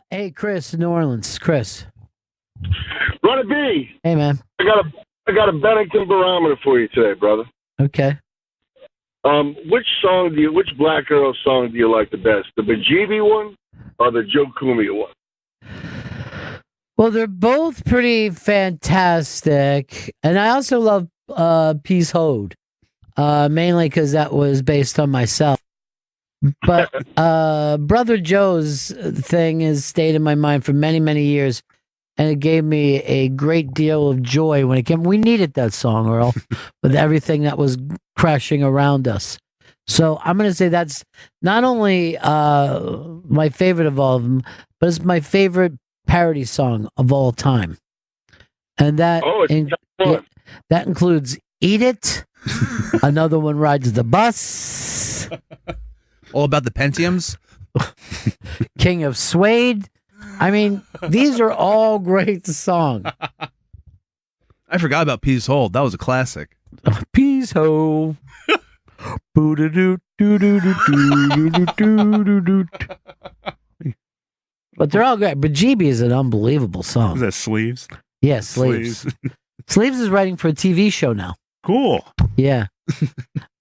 Hey, Chris, New Orleans. Chris. Ron and Fez. Hey, man. I got a Bennington barometer for you today, brother. Okay. Which Black Earl song do you like the best? The Bajeebee one or the Joe Kumia one? Well, they're both pretty fantastic. And I also love Peas Hode, mainly because that was based on myself. But Brother Joe's thing has stayed in my mind for many, many years. And it gave me a great deal of joy when it came. We needed that song, Earl, with everything that was crashing around us. So I'm going to say that's not only my favorite of all of them, but it's my favorite parody song of all time. And that that includes "Eat It." Another one, "Rides the Bus." All about the Pentiums. "King of Suede." I mean, these are all great songs. I forgot about Peas Hode. That was a classic. Peas Hode. But they're all great. Bajeebee is an unbelievable song. Is that Sleeves? Yeah, Sleeves. Sleeves is writing for a TV show now. Cool. Yeah.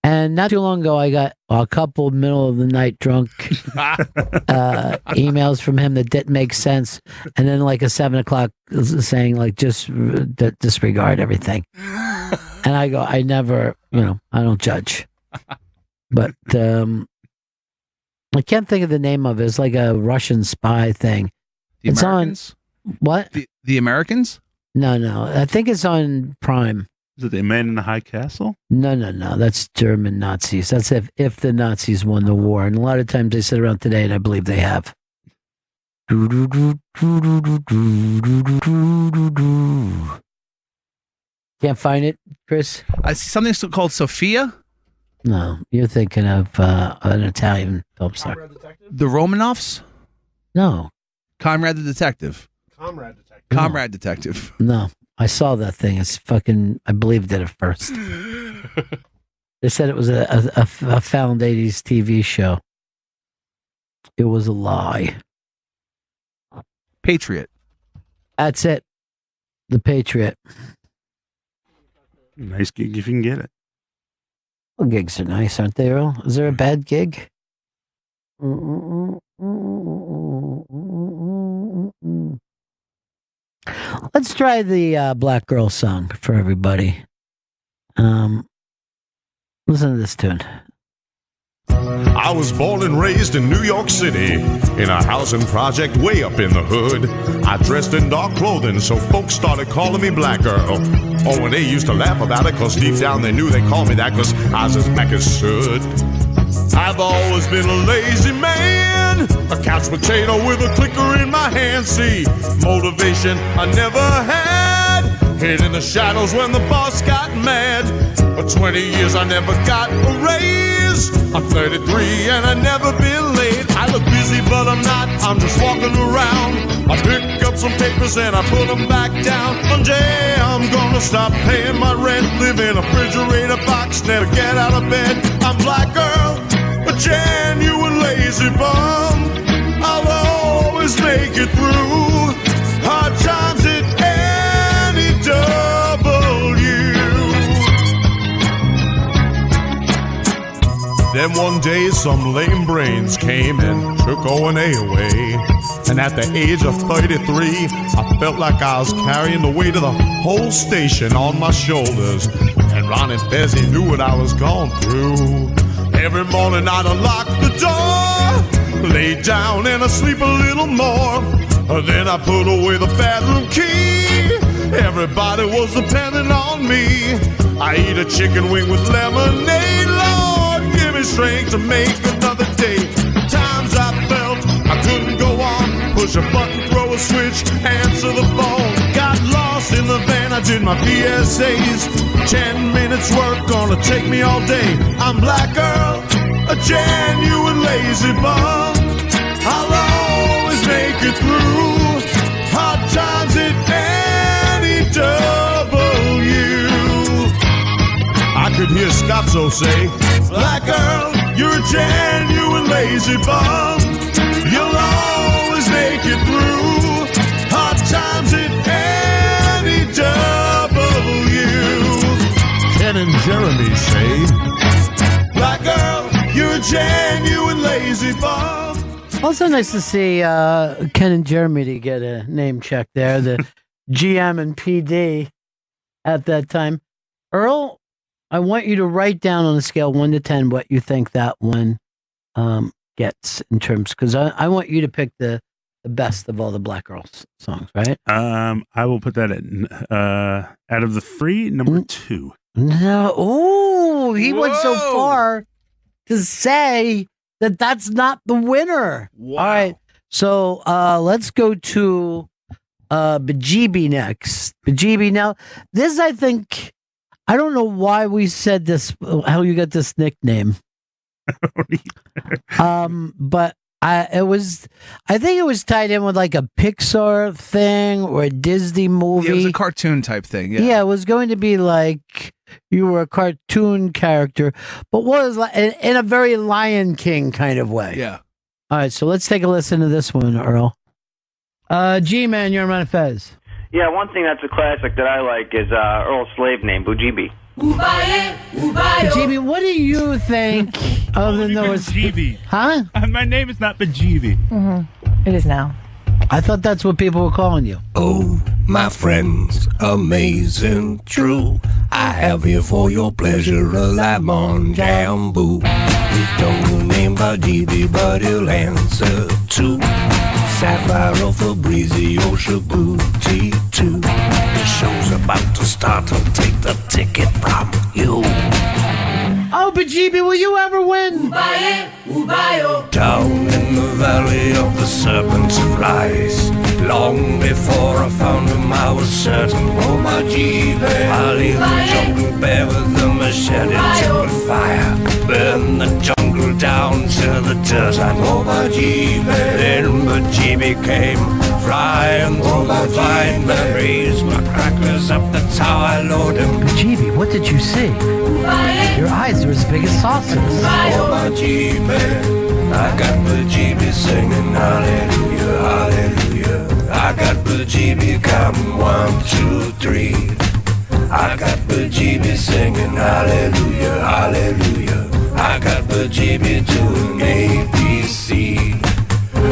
And not too long ago, I got a couple middle of the night drunk emails from him that didn't make sense. And then like a 7 o'clock saying like, just disregard everything. And I go, I never, I don't judge. But I can't think of the name of it. It's like a Russian spy thing. The Americans? What? The Americans? No. I think it's on Prime. Is it The Man in the High Castle? No. That's German Nazis. That's if the Nazis won the war. And a lot of times they sit around today, and I believe they have. Can't find it, Chris? I see something called Sophia. No, you're thinking of an Italian film star. The Romanovs? No. Comrade the Detective. Comrade Detective. No. I saw that thing. It's fucking. I believed it at first. They said it was a found 80s TV show. It was a lie. Patriot. That's it. The Patriot. Nice gig if you can get it. Well, gigs are nice, aren't they, Earl? Is there a bad gig? Let's try the Black Earl Song for everybody. Listen to this tune. I was born and raised in New York City, in a housing project way up in the hood. I dressed in dark clothing, so folks started calling me Black Earl. Oh, and they used to laugh about it, cause deep down they knew they called me that, cause I was as black as soot. I've always been a lazy man, a couch potato with a clicker in my hand. See, motivation I never had, hid in the shadows when the boss got mad. For 20 years I never got a raise. I'm 33 and I never been late. I look busy but I'm not, I'm just walking around. I pick up some papers and I put them back down. One day I'm gonna stop paying my rent, live in a refrigerator box, never get out of bed. I'm Black Earl, a genuine lazy bum. I'll always make it through hard times at any W. Then one day some lame brains came and took O&A away. And at the age of 33, I felt like I was carrying the weight of the whole station on my shoulders. And Ron and Fez knew what I was going through. Every morning I'd unlock the door, lay down and I sleep a little more. Then I put away the bathroom key. Everybody was depending on me. I eat a chicken wing with lemonade. Lord, give me strength to make another day. Times I felt I couldn't go on. Push a button, throw a switch, answer the phone. Got lost in the van, I did my PSAs. 10 minutes work, gonna take me all day. I'm Black Earl, a genuine lazy bum. I'll always make it through hard times at any W. I could hear Scotzo say, Black Earl, you're a genuine lazy bum. You'll always make it through. Hard times at any W. Ken and Jeremy say, Black Girl, you're a genuine lazy bum. Also nice to see Ken and Jeremy to get a name check there. The GM and PD at that time. Earl, I want you to write down on a scale 1 to 10 what you think that one gets in terms, because I want you to pick the best of all the Black Earl songs, right? I will put that in out of the 3, number 2. No, oh, he went so Whoa. far to say that that's not the winner. Wow. All right, so let's go to Bajeebee next. Bajeebee. Now, this I think I don't know why we said this. How you got this nickname? But I think it was tied in with like a Pixar thing or a Disney movie. Yeah, it was a cartoon type thing. Yeah, it was going to be like you were a cartoon character, but was like in a very Lion King kind of way. Yeah. All right, so let's take a listen to this one, Earl. G-Man, you're on Ron and Fez. Yeah, one thing that's a classic that I like is Earl's slave name, Bajeebee. Bajeebee, what do you think of the Noah's... Bajeebee. Huh? My name is not Bajeebee. It is now. I thought that's what people were calling you. Oh, my friends, amazing, true. I have here for your pleasure a lemon jamboo. His jungle name Bajeebee, but he'll answer to Sapphire or Febreze or Shabuti too. The show's about to start, I'll take the ticket from you. Oh, Bajeebee, will you ever win? Down in the valley of the serpents and lies, long before I found him I was certain. Oh, Bajeebee, I'll leave the jungle bare with the machete to the fire, burn the jungle down to the dirt. And oh, Bajeebee, then Bajeebee came flying through the fine memories. My crackers up the tower, I load him. Bajeebee, what did you see? Your eyes are as big as saucers. Oh, Bajeebee, I got Bajeebee singing hallelujah, hallelujah. I got Bajeebee counting 1, 2, 3. I got Bajeebee singing hallelujah, hallelujah. I got Bajeebee doing ABC.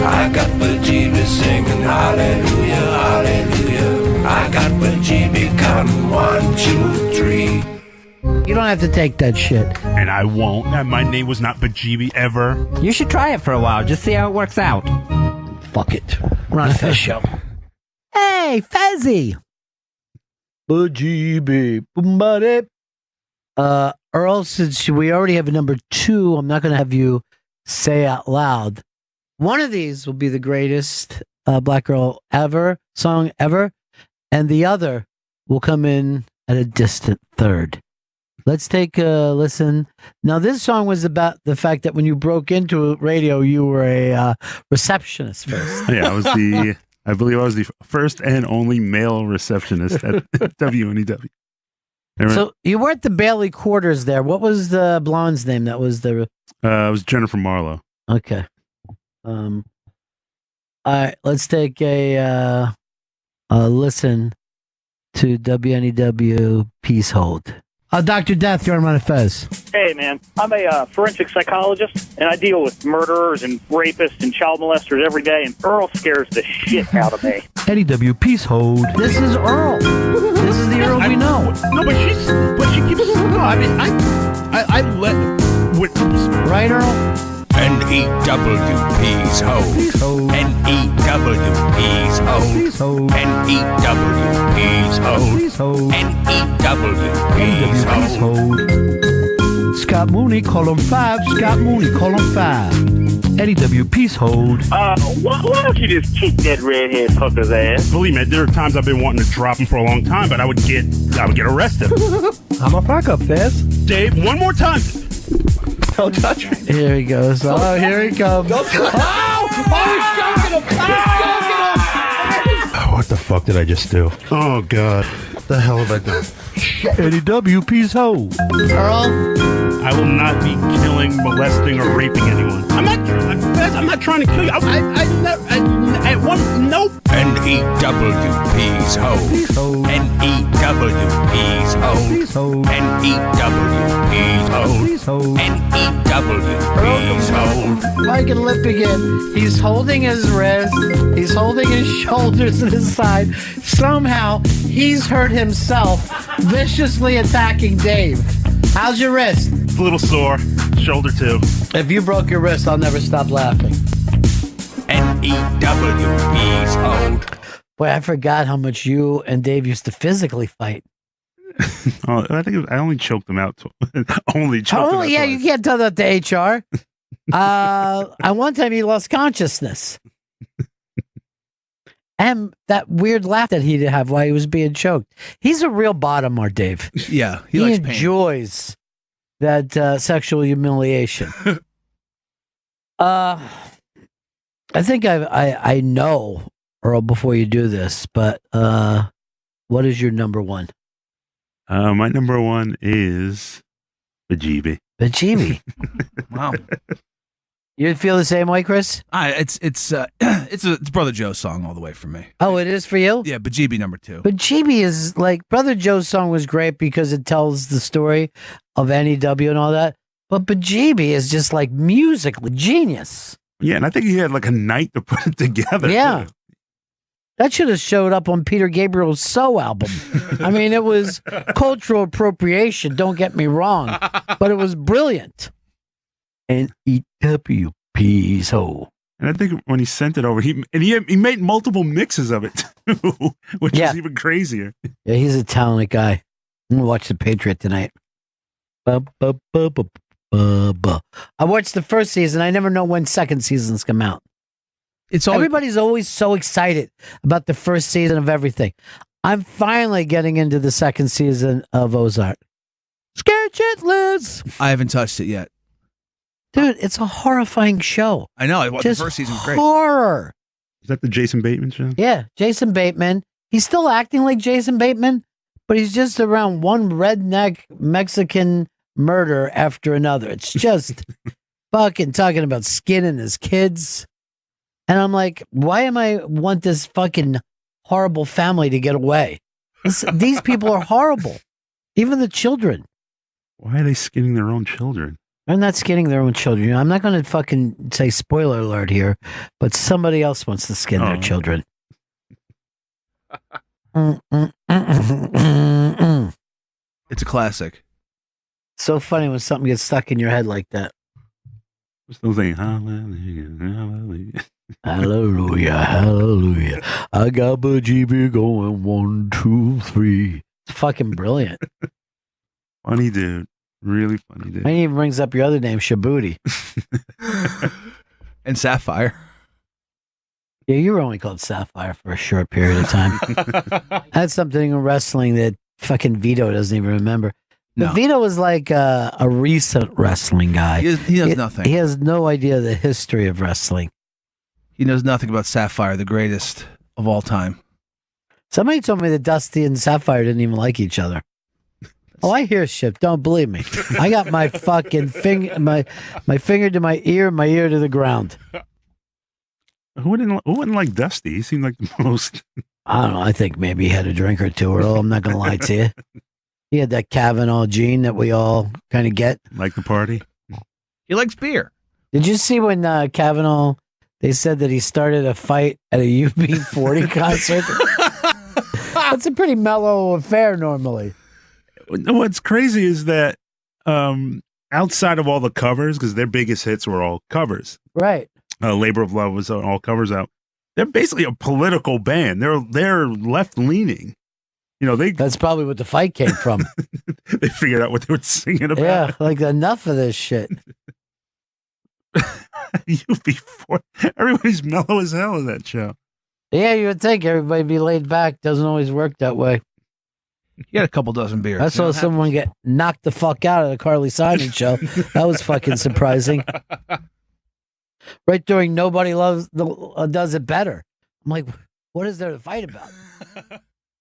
I got Bajeebee singing hallelujah, hallelujah. I got Bajeebee counting 1, 2, 3. You don't have to take that shit. And I won't. My name was not Bajeebee ever. You should try it for a while. Just see how it works out. Fuck it. Ron and Fez show. Hey, Fezzy. Bajeebee. Boomba-dip. Earl, since we already have a number 2, I'm not going to have you say out loud. One of these will be the greatest Black Girl song ever, and the other will come in at a distant third. Let's take a listen. Now, this song was about the fact that when you broke into radio, you were a receptionist first. Yeah, I believe I was the first and only male receptionist at WNEW. So you were at the Bailey Quarters there. What was the blonde's name? That was the... it was Jennifer Marlowe. Okay. All right, let's take a listen to WNEW Peas Hode. Dr. Death, you're on Ron and Fez. Hey, man, I'm a forensic psychologist, and I deal with murderers and rapists and child molesters every day, and Earl scares the shit out of me. NEW Peas Hode. This is Earl. This is the Earl we know. No, but she keeps. No, I mean, I let. Right, Earl? N-E-W Peas Hode. N-E-W Peas Hode. N-E-W Peas Hode. N-E-W Peas Hode. Scott Mooney, call him 5. Scott Mooney, call him 5. NEW Peas Hode. Why don't you just kick that redhead hooker's ass? Believe me, there are times I've been wanting to drop him for a long time, but I would get arrested. I'm a fuck up, Fez. Dave, one more time. Don't touch me. Here he goes. Oh, here he comes. Don't touch me. What the fuck did I just do? Oh, God. What the hell have I done? NEW Peas Hode. Earl? I will not be killing, molesting, or raping anyone. I'm not trying to kill you. At one Peas Hode. N-E-W, Peas Hode. N-E-W, Peas Hode. N-E-W, Peas Hode. I can lip again. He's holding his wrist. He's holding his shoulders and his side. Somehow, he's hurt himself, viciously attacking Dave. How's your wrist? It's a little sore. Shoulder too. If you broke your wrist, I'll never stop laughing. N-E-W, Peas Hode. Boy, I forgot how much you and Dave used to physically fight. I think I only choked him out. Only choked him out. Yeah, twice. you can't tell that to HR. At one time, he lost consciousness. And that weird laugh that he'd have while he was being choked. He's a real bottom, our Dave. Yeah, He likes pain. enjoys that sexual humiliation. I think I know, Earl, before you do this, but what is your number one? My number one is Bajeebee. Bajeebee. Wow. You feel the same way, Chris? It's Brother Joe's song all the way for me. Oh, it is for you? Yeah, Bajeebee number 2. Bajeebee is like, Brother Joe's song was great because it tells the story of NEW and all that. But Bajeebee is just like musically genius. Yeah, and I think he had like a night to put it together. Yeah. too. That should have showed up on Peter Gabriel's So album. I mean, it was cultural appropriation, don't get me wrong, but it was brilliant. NEW Peas Hode. And I think when he sent it over, he made multiple mixes of it too, which Yeah. is even crazier. Yeah, he's a talented guy. I'm gonna watch The Patriot tonight. I watched the first season. I never know when second seasons come out. It's all Everybody's always so excited about the first season of everything. I'm finally getting into the second season of Ozark. Scared shitless. I haven't touched it yet. Dude, it's a horrifying show. I know. The Just first season was great. horror. Is that the Jason Bateman show? Yeah, Jason Bateman. He's still acting like Jason Bateman, but he's just around one redneck Mexican murder after another. It's just fucking talking about skinning his kids. And I'm like, why am I want this fucking horrible family to get away? These people are horrible. Even the children. Why are they skinning their own children? They're not skinning their own children. I'm not going to fucking say spoiler alert here, but somebody else wants to skin their Oh. children. It's a classic. So funny when something gets stuck in your head like that. I'm still saying hallelujah, hallelujah. Hallelujah, hallelujah. I got Bajeebee going 1, 2, 3. It's fucking brilliant. Funny dude. Really funny dude. And he even brings up your other name, Shabooti. And Sapphire. Yeah, you were only called Sapphire for a short period of time. That's something in wrestling that fucking Vito doesn't even remember. No. But Vito was like a recent wrestling guy. He knows nothing. He has no idea the history of wrestling. He knows nothing about Sapphire, the greatest of all time. Somebody told me that Dusty and Sapphire didn't even like each other. Oh, I hear shit. Don't believe me. I got my fucking finger, my finger to my ear to the ground. Who wouldn't like Dusty? He seemed like the most. I don't know. I think maybe he had a drink or two, Earl. I'm not going to lie to you. He had that Kavanaugh gene that we all kind of get. Like the party? He likes beer. Did you see when Kavanaugh, they said that he started a fight at a UB40 concert? That's a pretty mellow affair normally. What's crazy is that outside of all the covers, because their biggest hits were all covers. Right. Labor of Love was all covers out. They're basically a political band. They're left leaning. You know, That's probably what the fight came from. they figured out what they were singing about. Yeah, like enough of this shit. UB4. Everybody's mellow as hell in that show. Yeah, you would think everybody be laid back. Doesn't always work that way. He had a couple dozen beers. I saw someone get knocked the fuck out at a Carly Simon show. That was fucking surprising. Right during Nobody Does It Better. I'm like, what is there to fight about?